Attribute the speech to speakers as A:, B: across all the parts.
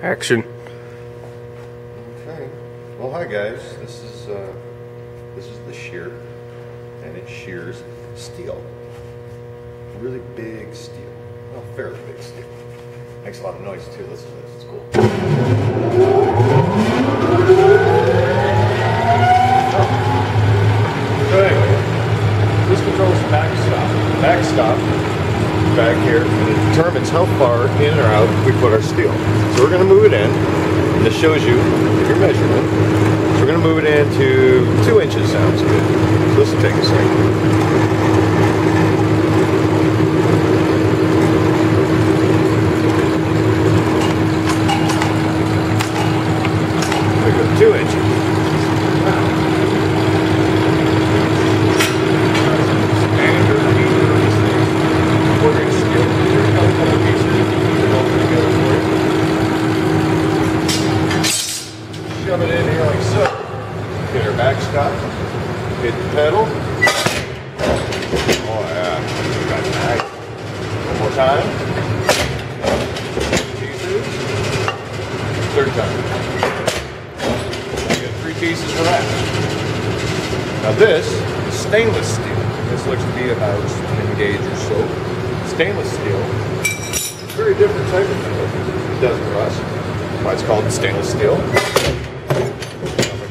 A: Action.
B: Okay. Well, hi guys. This is the shear, and it shears steel. Really big steel. Well, fairly big steel. Makes a lot of noise too. Listen to this. It's cool. So anyway, this controls the backstop back here, and it determines how far in or out we put our steel. So we're going to move it in, and this shows you your measurement. So we're going to move it into 2 inches. Sounds good. So this will take a second. There we go, 2 inches. Shove it in here like so. Hit our backstop. Hit the pedal. Oh yeah, that's nice. One more time. 2 pieces. Third time. I get 3 pieces for that. Now this is stainless steel. This looks to be about 1 gauge or so. Stainless steel. It's a very different type of metal. It doesn't rust. That's why it's called stainless steel.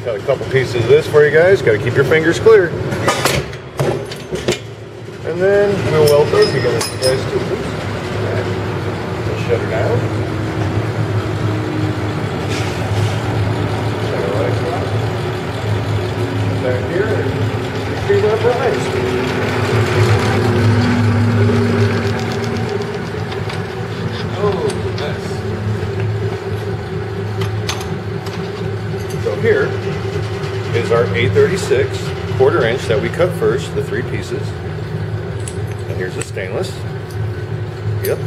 B: Got a couple pieces of this for you guys. Got to keep your fingers clear. And then we'll weld those together for you guys too. Right. We'll shut her down. Shut her legs out. Back here and retrieve our prize. Oh, nice. So here is our 8/36 1/4 inch that we cut first, the 3 pieces. And here's the stainless. Yep.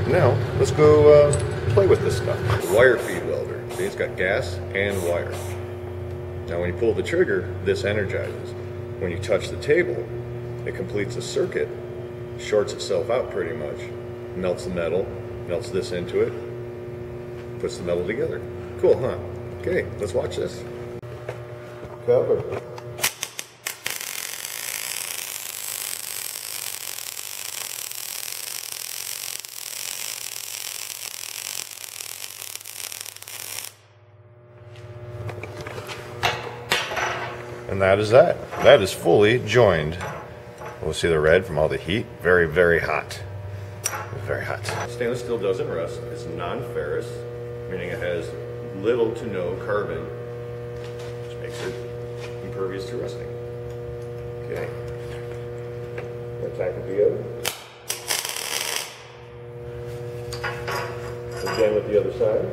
B: Now, let's go play with this stuff. The wire feed welder. See, it's got gas and wire. Now, when you pull the trigger, this energizes. When you touch the table, it completes a circuit, shorts itself out pretty much, melts the metal, melts this into it, puts the metal together. Cool, huh? Okay, let's watch this. Cover. And that is that. That is fully joined. We'll see the red from all the heat. Very, very hot. Very hot. Stainless steel doesn't rust. It's non-ferrous, meaning it has little to no carbon, which makes it impervious to rusting. Okay. Attack with the other. Again with the other side.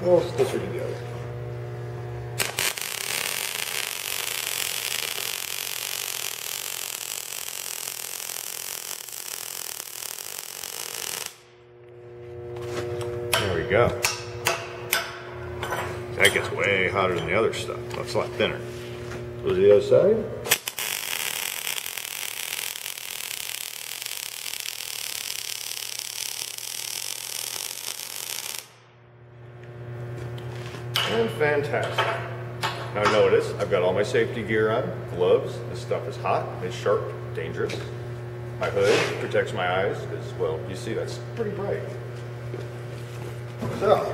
B: We'll stitch her together. There we go. That gets way hotter than the other stuff. That's a lot thinner. Go to the other side. And fantastic. Now notice, I've got all my safety gear on, gloves. This stuff is hot, it's sharp, dangerous. My hood protects my eyes because, well, you see that's pretty bright. So,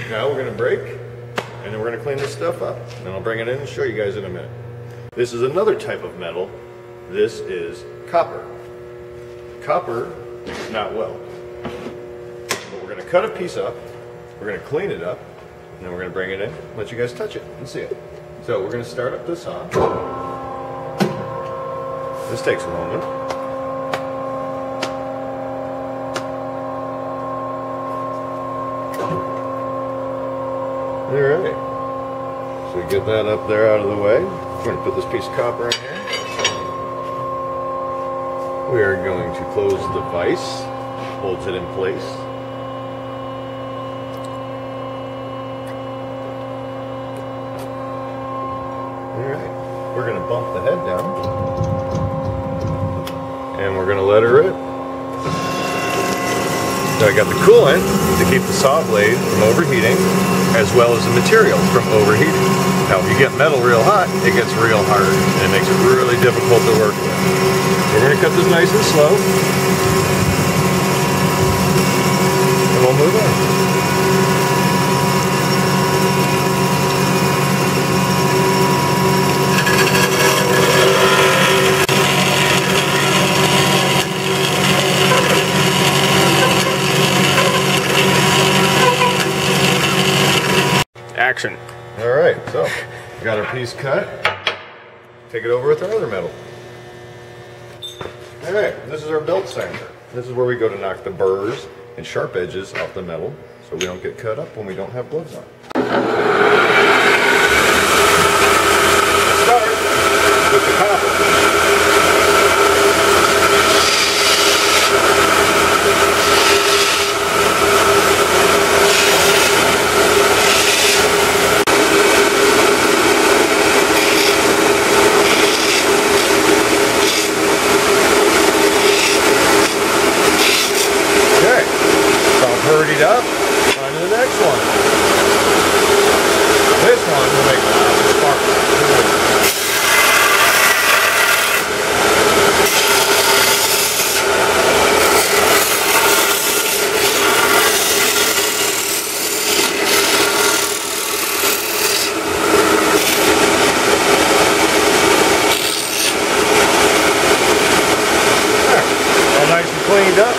B: now we're going to break, and then we're going to clean this stuff up. And I'll bring it in and show you guys in a minute. This is another type of metal. This is copper. Copper does not weld. But we're going to cut a piece up, we're going to clean it up, and then we're going to bring it in, let you guys touch it and see it. So we're going to start up the saw. This takes a moment. Alright, so we get that up there out of the way. We're going to put this piece of copper in here. We are going to close the vise, holds it in place. Alright, we're going to bump the head down and we're going to let her rip. So I got the coolant to keep the saw blade from overheating, as well as the material from overheating. Now, if you get metal real hot, it gets real hard, and it makes it really difficult to work with. We're going to cut this nice and slow, and we'll move on.
A: Action.
B: All right, so we got our piece cut. Take it over with our other metal. All right, this is our belt sander. This is where we go to knock the burrs and sharp edges off the metal so we don't get cut up when we don't have gloves on. Start with the copper. Hurried up, on to the next one. This one will make lots of sparks. All nice and cleaned up.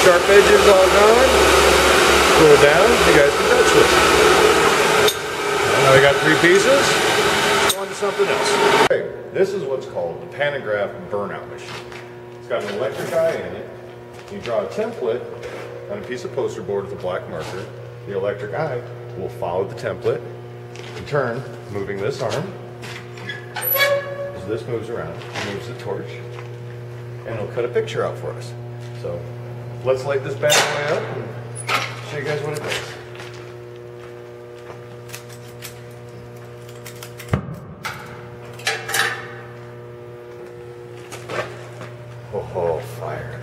B: Sharp edges all gone. Cool down. You guys can touch this. Now we got 3 pieces. On to something else. Okay, this is what's called the pantograph burnout machine. It's got an electric eye in it. You draw a template on a piece of poster board with a black marker. The electric eye will follow the template and turn, moving this arm. As this moves around, it moves the torch, and it'll cut a picture out for us. So let's light this bad boy up and show you guys what it does. Oh, fire.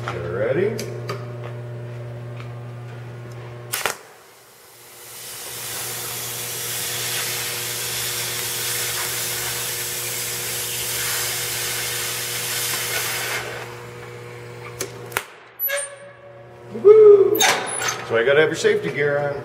B: Get ready. Woo! So I gotta have your safety gear on.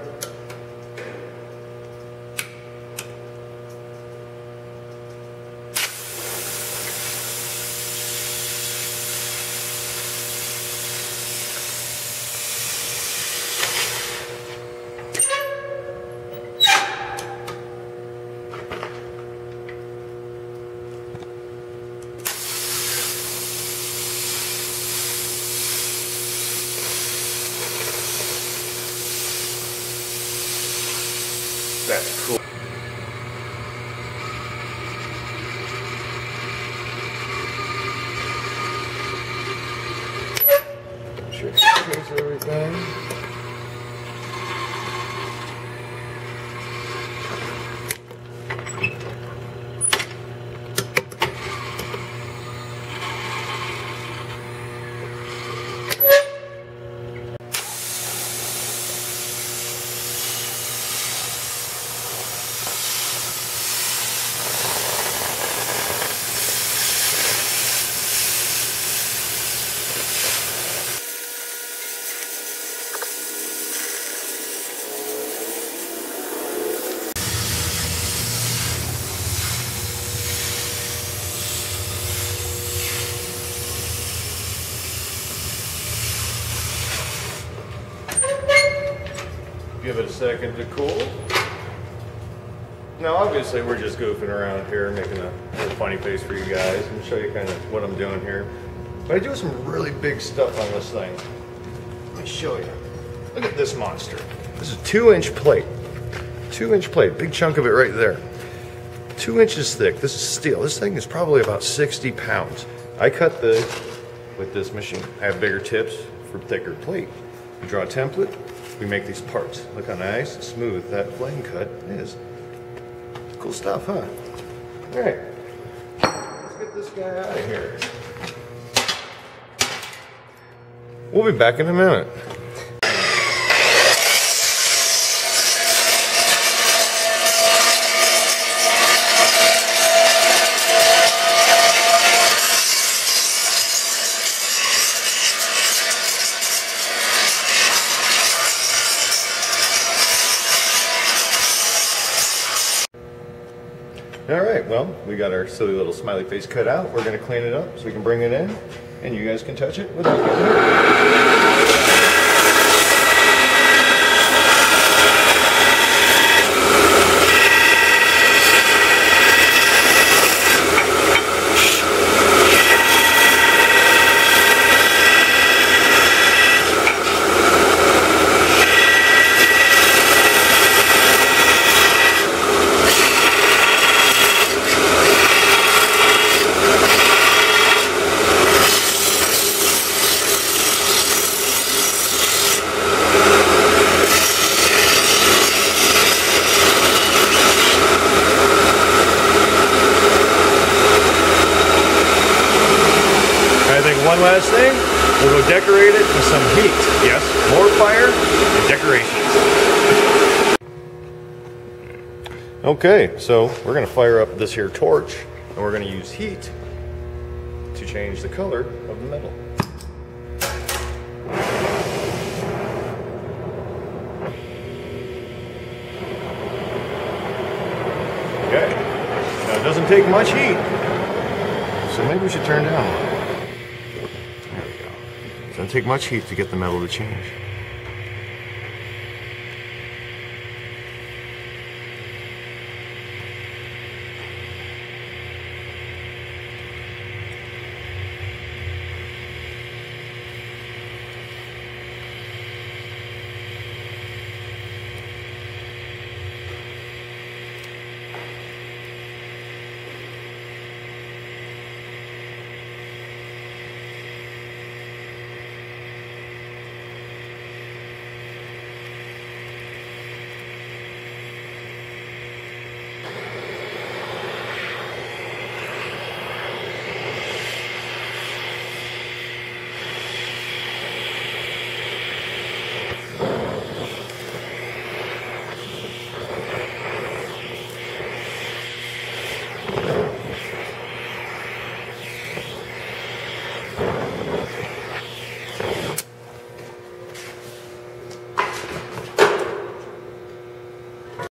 B: That's cool. Sure it takes everything. Give it a second to cool. Now obviously we're just goofing around here, making a little funny face for you guys and show you kind of what I'm doing here. But I do some really big stuff on this thing. Let me show you. Look at this monster. This is a 2-inch plate. 2-inch plate, big chunk of it right there. 2 inches thick. This is steel. This thing is probably about 60 pounds. I cut the with this machine. I have bigger tips for thicker plate. We draw a template, we make these parts. Look how nice and smooth that flame cut is. Cool stuff, huh? All right, let's get this guy out of here. We'll be back in a minute. All right, well, we got our silly little smiley face cut out. We're gonna clean it up so we can bring it in and you guys can touch it without getting hurt. One last thing, we'll go decorate it with some heat. Yes, more fire and decorations. Okay, so we're gonna fire up this here torch and we're gonna use heat to change the color of the metal. Okay, now it doesn't take much heat, so maybe we should turn down. Doesn't take much heat to get the metal to change.